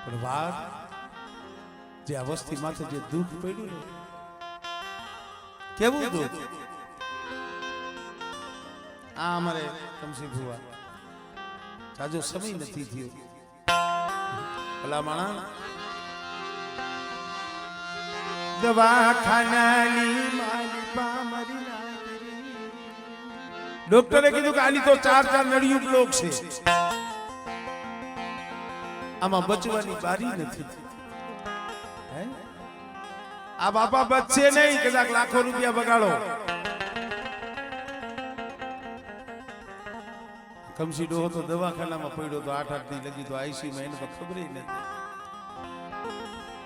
પણ વાત જે આ વસ્તી માથે જે દુઃખ પડ્યું ને કેવું દુઃખ આ અમારે કમસી ભુવા જાજો સમય નથી થયો ભલા માણા દવાખાનાની માલિપા મરી નાખી ડોક્ટરે કીધું કે આની તો 4 નળિયું બ્લોક છે આમાં બચવાની બારી નથી આ બાપા બચશે નહીં કદાચ લાખો રૂપિયા બગાડો કમસી ડોહો તો દવાખાનામાં પડ્યો તો 8 દી લગી તો આઈસી માં એને તો ખબર નથી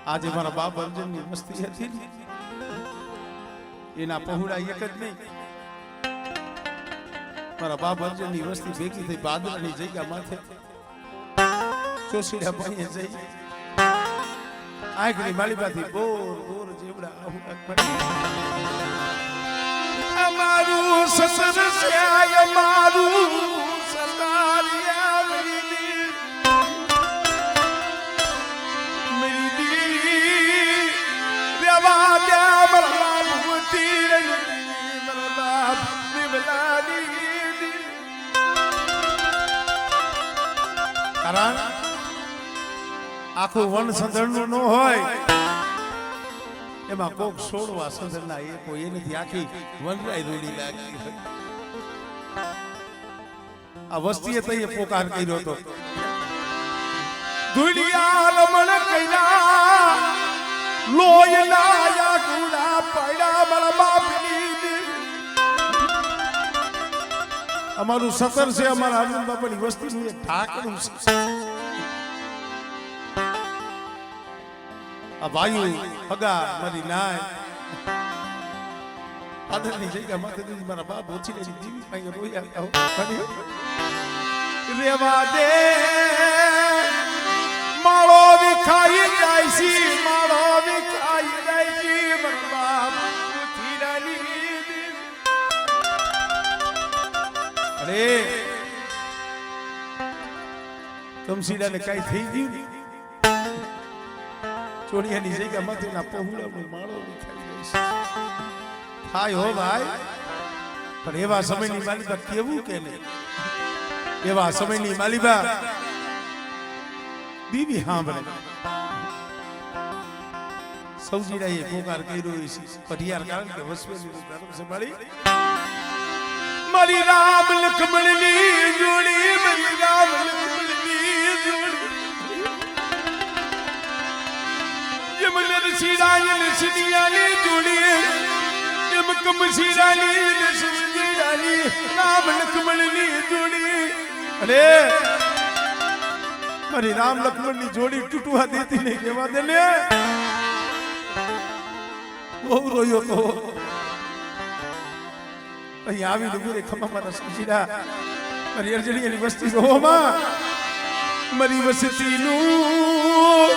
આજે મારા બાપ અર્જુનની મસ્તી હતી એના પહોળા એક જ નહીં મારા બાપ અર્જુનની વસ્તી ભેગી થઈ બાદરાની જગ્યા માથે ચોસીડા પાણીએ જઈ આંખની માલિબાથી બોર બોર જેવડા આવું અમારું સસર છે અમારું સતારિયા મેરી દિલ રેવા દે મારા બાપ તીર મારા બાપ વિવલાની કારણ આખું વન સંધરનું ન હોય એમાં કોક છોડવા સંધરના એ કોઈ એનાથી આખી વનરાય રોડી લાગી હોય આ વસ્તીએ તો એ પોકાર કર્યો હતો દુનિયા રમણ કર્યા લોયના યા ગુડા પડ્યા મારા બાપની અમારું સતર છે અમારા આનંદ બાપાની વસ્તીનું એક ઢાકણું છે આ ભાઈઓ હગા મારી નાય આદરની જગ્યા માથે મારા બાપ ઓછી ને જીવી પાસે રોયા રેવા દે માળો વિખાઈ જાય છે માળો વિખાઈ જાય છે મારા બાપ ઓછી રાની અરે કમસીડાને કઈ થઈ ગયું ચોડિયાની જગ્યા માંથી ના પહોળાનો માળો વિખાઈ જાય છે થાય હો ભાઈ પણ એવા સમયની માલિબા કેવું કે નહીં એવા સમયની માલિબા બીબી સાંભળે સૌજીરાએ પોકાર કર્યો છે પઢિયાર કારણ કે વસવેલી ધર્મ સંભાળી મારી રામ લક્ષ્મણની જોડી મારી રામ લક્ષ્મણની જોડી યમનર શિરાની શિડિયાની જોડી યમ કમ શિરાની શિડિયાની રામ લક્ષ્મણની જોડી અરે મારી રામ લક્ષ્મણની જોડી તૂટવા દેતી નહીં કેવા દે ને બહુ રોયો તો અહીં આવી ડુંગરે ખમા મારા સુજીડા મારી અર્જણીની વસ્તી રોમાં મારી વસ્તીનું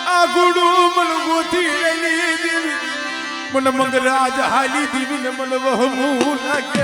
આ ગુડું મન ગોથી રેલી દેવી મન મંગરાજ હાલી દેવી ને મન વહમું લાગે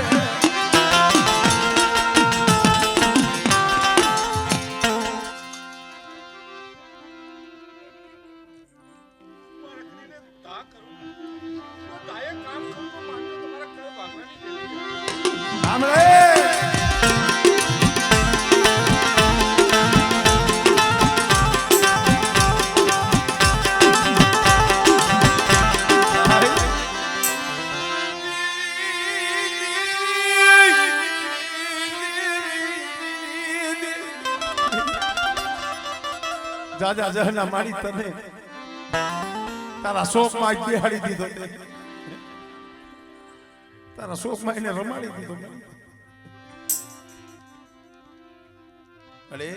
જાજા જહના મારી તને તારા શોકમાં જ બેહાડી દીધો તારા શોકમાં એને રમાડી દીધો અરે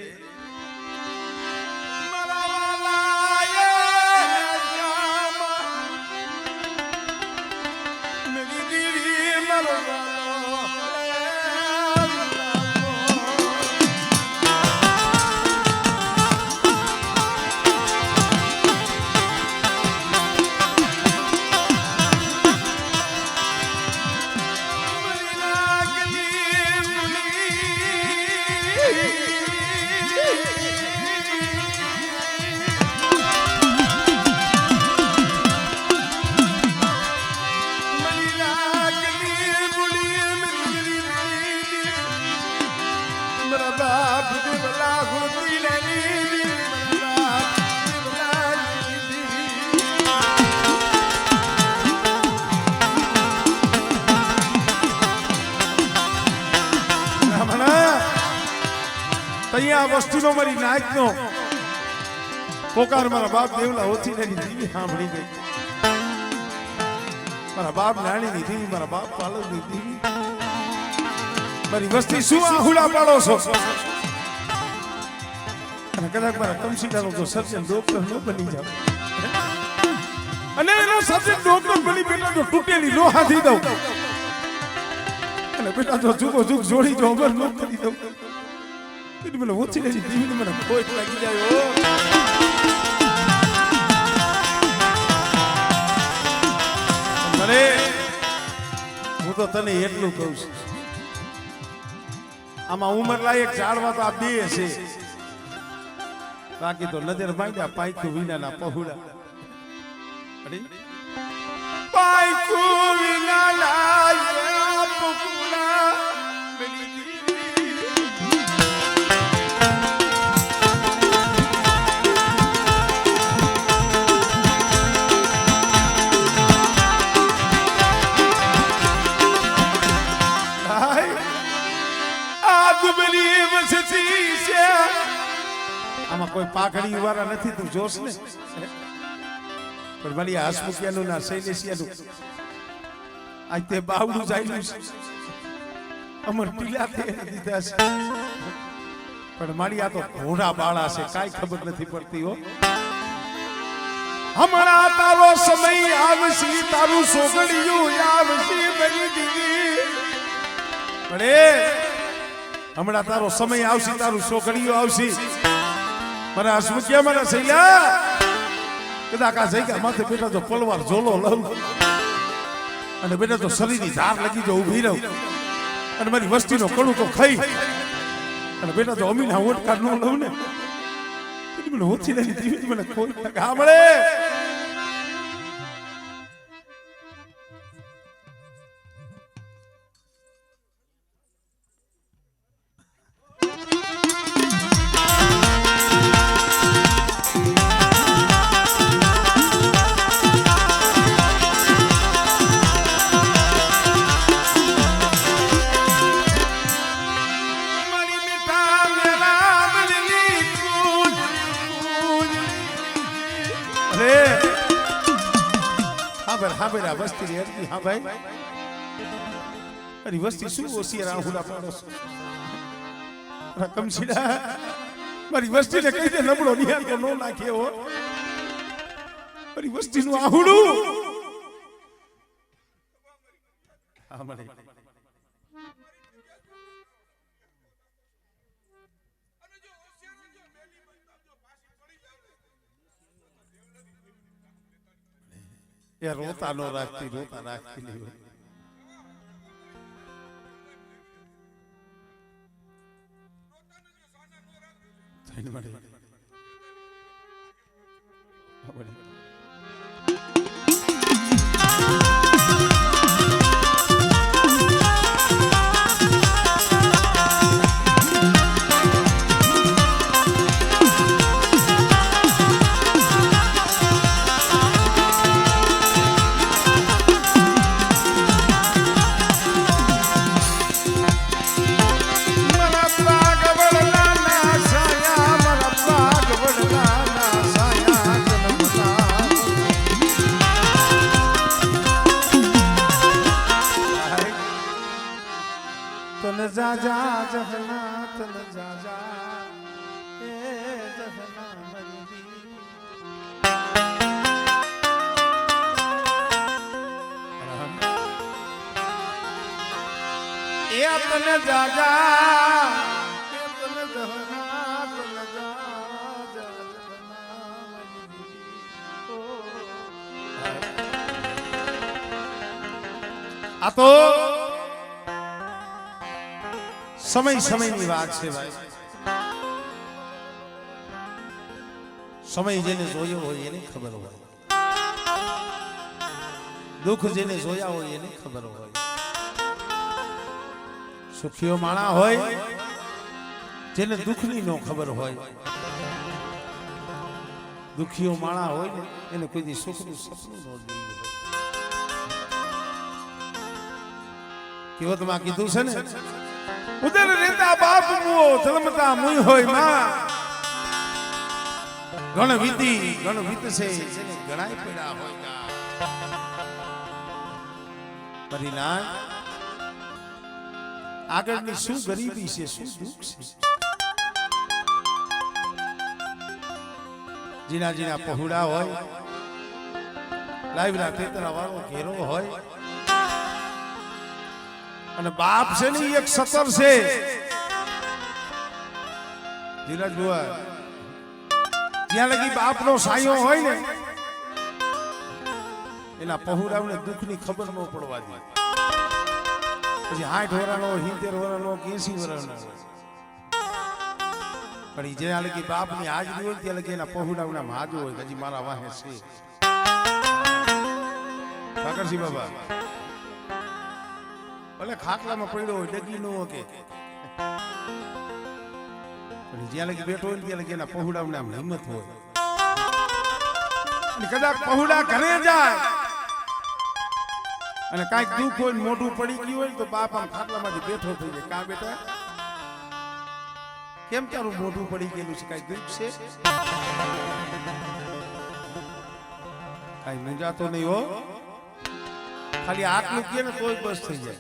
અહીંયા વસ્તીનો મારી નાયકનો પોકાર મારા બાપ દેવલા ઓછી એની દીવી સાંભળી ગઈ. મારા બાપ નાણીની દીવી, મારા બાપ પાલવની દીવી, મારી વસ્તી શું આહુડા પાડો છો? અને કદાચ મારા કમસીડાનો તો સર્જન ડોક્ટર ન બની જાવ અને એનો સર્જન ડોક્ટર બની બેટા તો તૂટેલી લોહાથી દઉં અને બેટા તો જુગો જુગ જોડી જો અમર ન કરી દઉં. એટલે મને ઓછી લેજી દીવીને મને કોઈ લાગી જાય. મને હું તો તને એટલું કહું છું, આમાં ઉંમર લાયક ઝાડવા તો આ બે છે, બાકી તો નજર માંડ્યા પાયકુ વિનાના પહોળા. પાયકુ વિનાના પહોળા આમાં કોઈ પાઘડી વાળા નથી, તું જોશ ને. પણ મારી હાસમુખિયાનું ના શૈલેષિયાનું આજ તે બાવડું જાયલું છે, અમર ટીલા દીધા છે. પણ મારી આ તો ઘોડા બાળા છે, કાંઈ ખબર નથી પડતી હો. હમણાં તારો સમય આવશે, તારું સોગડિયું આવશે બની દીદી. હમણાં તારો સમય આવશે, તારું સોગડિયું આવશે. મારા હાસમુખિયા મારા શૈલા કદાચ આ જગ્યા માથે બેટા તો પલવાર ઝોલો લઉં અને બેટા તો શરીરની ધાર લગી જો ઊભી રહું અને મારી વસ્તીનો કણું તો ખાઈ અને બેટા તો અમીના ઓટકાર ન લઉં ને મને ઓછી નથી મને કોઈ હા મળે. હા ભાઈ વસ્તી રે હા ભાઈ અરે વસ્તી શું ઓસિયા રાહુલા પાડો છો? કમસીડા મારી વસ્તીને કહી દે નબળો નિહાલ તો નો નાખે હો. મારી વસ્તીનું આહુડું હા મને એ રોતા નો રાખતી, રોતા રાખતી નહીં. जा जा जहना तन जा जा ए जहना मरी ए तन जा जा ए तन जहना तन जा जा जहना मरी आ तो समय समय ની વાત છે ભાઈ. સમય જેને જોયો હોય એને ખબર હોય, દુઃખ જેને જોયા હોય એને ખબર હોય. સુખીઓ માણા હોય જેને દુઃખની નો ખબર હોય, દુખીઓ માણા હોય ને એને કોઈ દી સુખનું સપનું ન જોયું હોય. કહેવતમાં કીધું છે ને ઉદર રેતા બાપ મુઓ જન્મતા મુય હોય માં ગણ વીતશે જેને ગણાય પડ્યા હોય પરિણામ આગળની શું ગરીબી છે શું દુઃખ છે જીના જીના પહોળા હોય લાઈવના તેતરા વાળો ઘેરો હોય અને બાપ છે ને એક સતર છે ધીરજ બુઆ જ્યાં લગી બાપનો સાયો હોય ને એના પહોળાઓને દુઃખની ખબર ન પડવા દે પછી 60 વર્ષનો 70 વર્ષનો 80 વર્ષનો પણ જ્યાં લગી બાપની હાજરી હોય ત્યાં લગી એના પહોળાઓના હાજર હોય હજી મારા વાહે છે કાકરસિંહ બાબા ભલે ખાટલામાં પડ્યો હોય ડગી નો કે પણ જ્યાં લગી બેઠો હોય ત્યાં લગી એના પહોળાઓને આમ હિંમત હોય અને કદાચ પહોળા ઘરે જાય અને કાંઈક દુઃખ હોય મોઢું પડી ગયું હોય તો બાપ આમ ખાટલામાંથી બેઠો થઈ જાય કા બેટા કેમ તારું મોઢું પડી ગયેલું છે કાંઈ દુઃખ છે કાંઈ મૂંઝાતો નહીં હો ખાલી આટલું કે ને તોય બસ થઈ જાય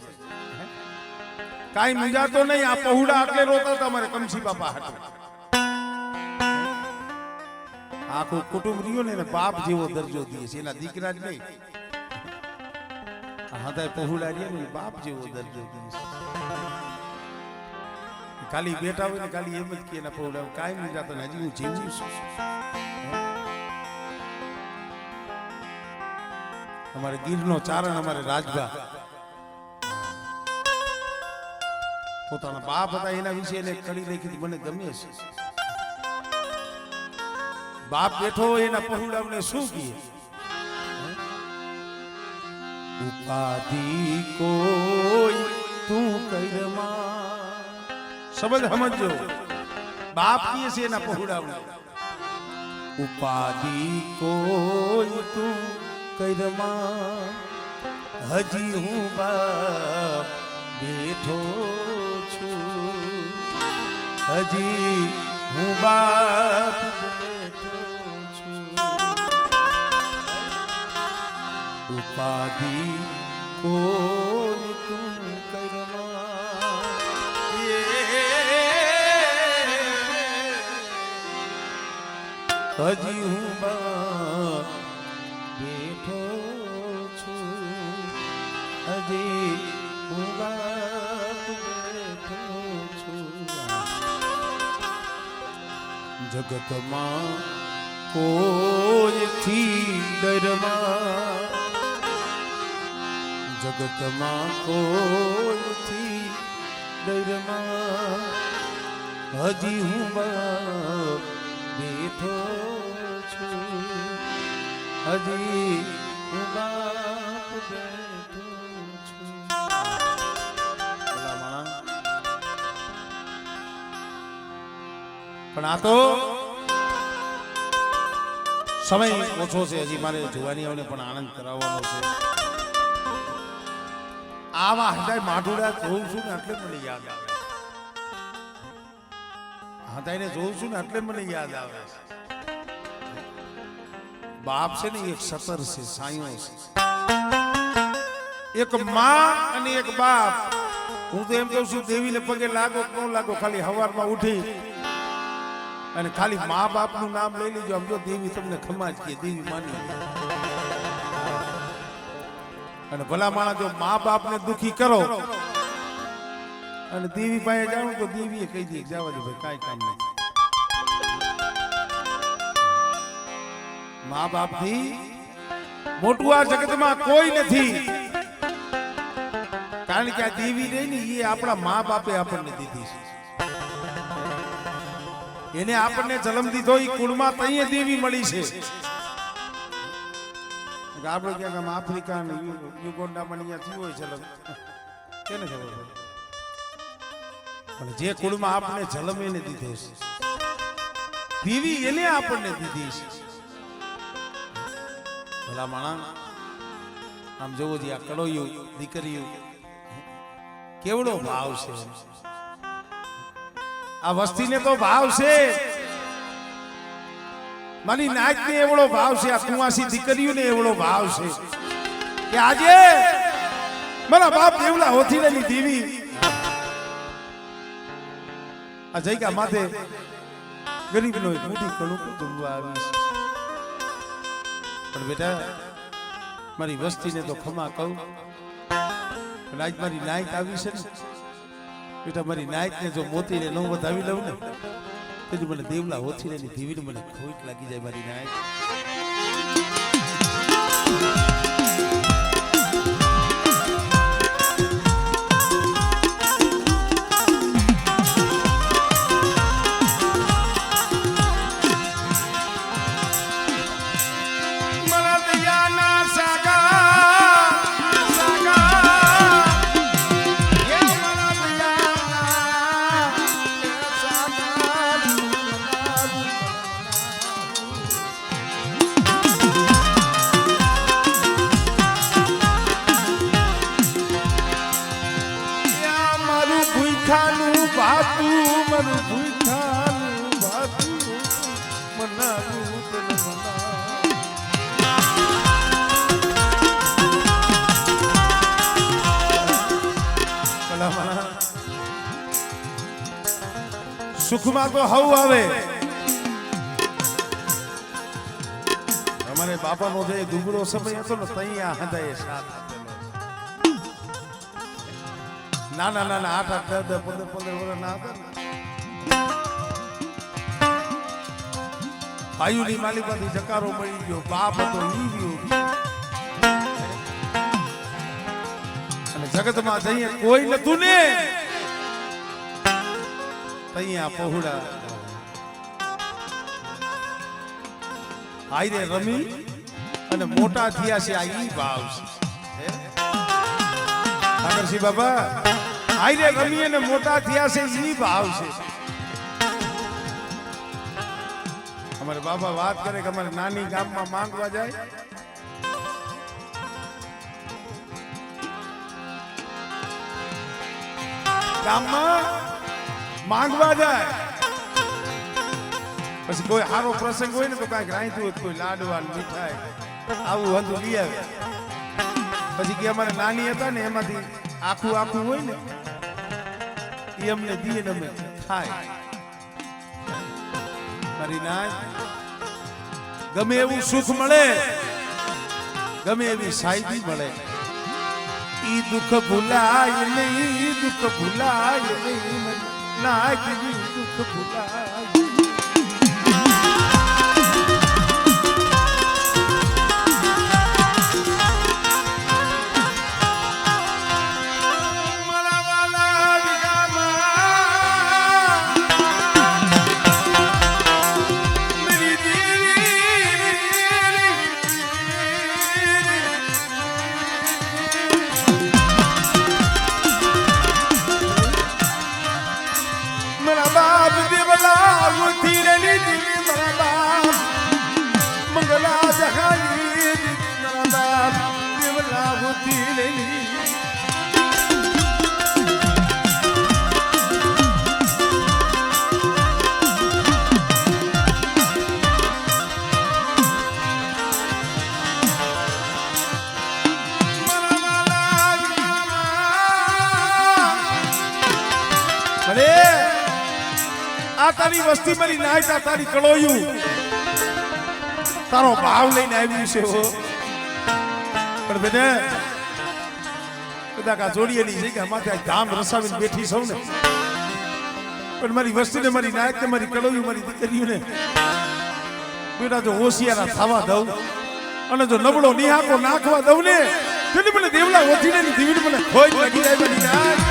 કાંઈ મૂંઝાતો નહીં આ પહોળા આટલે રોતા હતા મારે કમસી બાપા હાટે આખું કુટુંબ રહ્યું ને બાપ જેવો દરજ્જો દે છે એના દીકરા જ નહીં હાથાય પહોળા રહ્યા ને બાપ જેવો દરજ્જો દે છે ખાલી બેઠા હોય ને ખાલી એમ જ કે એના પહોળા કાંઈ નહીં જાતો હજી હું જીવું છું અમારે ગીરનો ચારણ અમારે રાજભા પોતાના બાપ હતા એના વિશે એને કડી લખી મને ગમે છે બાપ બેઠો એના પહોળાને શું કહે ઉપાધિ કોઈ તું કરમાં શબ્દ સમજો બાપ કહે છે એના પહોળાને ઉપાધિ કોઈ તું કરમાં હજી હું બાપ બેઠો છું હજી હું બાપ બેઠો છું ઉપાધિ કોઈ તું કરમાં હજી હું બાપ બેઠો છું હજી હું બાપ બેઠો છું જગતમાં કોઈથી ડરમાં જગતમાં કોઈથી ડરમાં હજી હું બાપ બેઠો છું હજી હું બાપ બેઠો છું પણ આ તો સમય ઓછો છે હજી મારે જોવાનીઓને પણ આનંદ કરાવવાનો છે આવા હૃદય માઢુડા જોઉં છું ને એટલે મને યાદ આવે હૃદયને જોઉં છું ને એટલે મને યાદ આવે બાપ છે ને એક સતર છે સાયો છે એક માં અને એક બાપ હું તો એમ કહું છું દેવીને પગે લાગો ન લાગો ખાલી સવારમાં ઉઠી અને ખાલી મા બાપ નું નામ લઈ લીજો આમ જો દેવી તમને ખમા જ કે દેવી માની અને ભલા માણસ જો મા બાપ ને દુખી કરો અને દેવી પાસે જાઉં તો દેવી કહી દે જવા દે ભાઈ કાંઈ કામ નહીં મા બાપ થી મોટું આ જગતમાં કોઈ નથી કારણ કે આ દેવી રહી ને એ આપણા મા બાપે આપણને દીધી છે એને આપણને જન્મ દીધો એ કુળમાં તઈએ દેવી મળી છે આપણે ક્યાંક આમ આફ્રિકા ને યુગોન્ડામાં અહીંયા થયું હોય જન્મ કેને ખબર પડે પણ જે કુળમાં આપણને જન્મ એને દીધો છે દેવી એને આપણને દીધી છે ભલા માણા આમ જોવો જે આ કળોયું દીકરીયું કેવડો ભાવ છે આ વસ્તીને તો ભાવ છે, મારી નાચને એવડો ભાવ છે, આ કુંવાસી દીકરીઓને એવડો ભાવ છે કે આજે મારા બાપ દેવલા હોથીની દેવી આ જગ્યા માથે ગરીબનો એક મોટી કણુક જમવા આવી છે. પણ બેટા મારી વસ્તીને તો ખમા કહું, પણ આજ મારી નાયક આવી છે ને બેટા, મારી નાયકને જો મોતીને ન વધાવી લઉં ને તો મને દેવલા હોથીને દેવીને મને ખોટ લાગી જાય. મારી નાયક સુખમાં તો હવ આવે. અમારે બાપાનો જે દુબળો સમય હતો ને ત્યાં હદાય સાથ આપેલો. નાના નાના 8 10 15 વર્ષ ના હતા. ભાઈઓની માલિકાથી જકારો મળી ગયો, બાપ હતો ઈ ગયો. અને જગતમાં જઈએ કોઈ નતું ને અહીંયા પહોળા આયરે રમી અને મોટા થયા છે. આ ઈ ભાવ છે ઠાકરસિંહ બાબા, આયરે રમી અને મોટા થયા છે ઈ ભાવ છે. અમારે બાબા વાત કરે કે અમારે નાની ગામમાં માંગવા જાય, ગામમાં માંગવા જાય, પછી કોઈ સારો પ્રસંગ હોય ને તો કઈક રાંધ્યું હોય, કોઈ લાડવા મીઠાઈ આવું બધું લઈ આવે. પછી કે અમારે નાની હતા ને એમાંથી આખું આખું હોય ને એ અમને દીએ ને અમે ખાય. મારી નાય ગમે એવું સુખ મળે, ગમે એવી સાઈદી મળે, ઈ દુઃખ ભૂલાય નહીં, દુઃખ ભૂલાય નહીં, નાય દુઃખ ભૂલાય. આ તારી વસ્તી મારી નાયતા તારી કળોયું તારો ભાવ લઈને આવ્યું છે હો. પણ બેટા કદાચ આ જોડીએલી છે કે અમારે ધામ રસાવીને બેઠી સૌ ને, પણ મારી વસ્તીને મારી નાયક ને મારી કળોયું મારી દીકરીઓને બેટા જો હોશિયારા થવા દઉં અને જો નબળો નિહાકો નાખવા દઉં ને તો મને દેવલા ઓથીને દીવીને મને ખોઈ લાગી જાય. મારી નાયક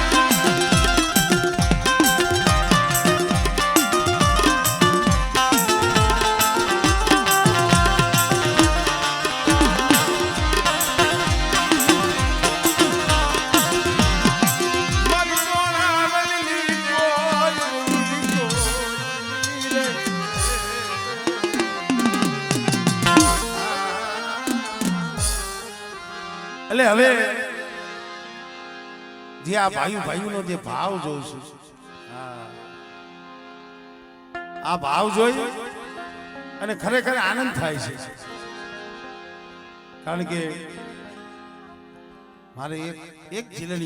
એટલે હવે જે આ ભાઈઓનો જે ભાવ જોઉં છું, આ ભાવ જોઈ અને ખરેખર આનંદ થાય છે. કારણ કે મારે એક જીલણી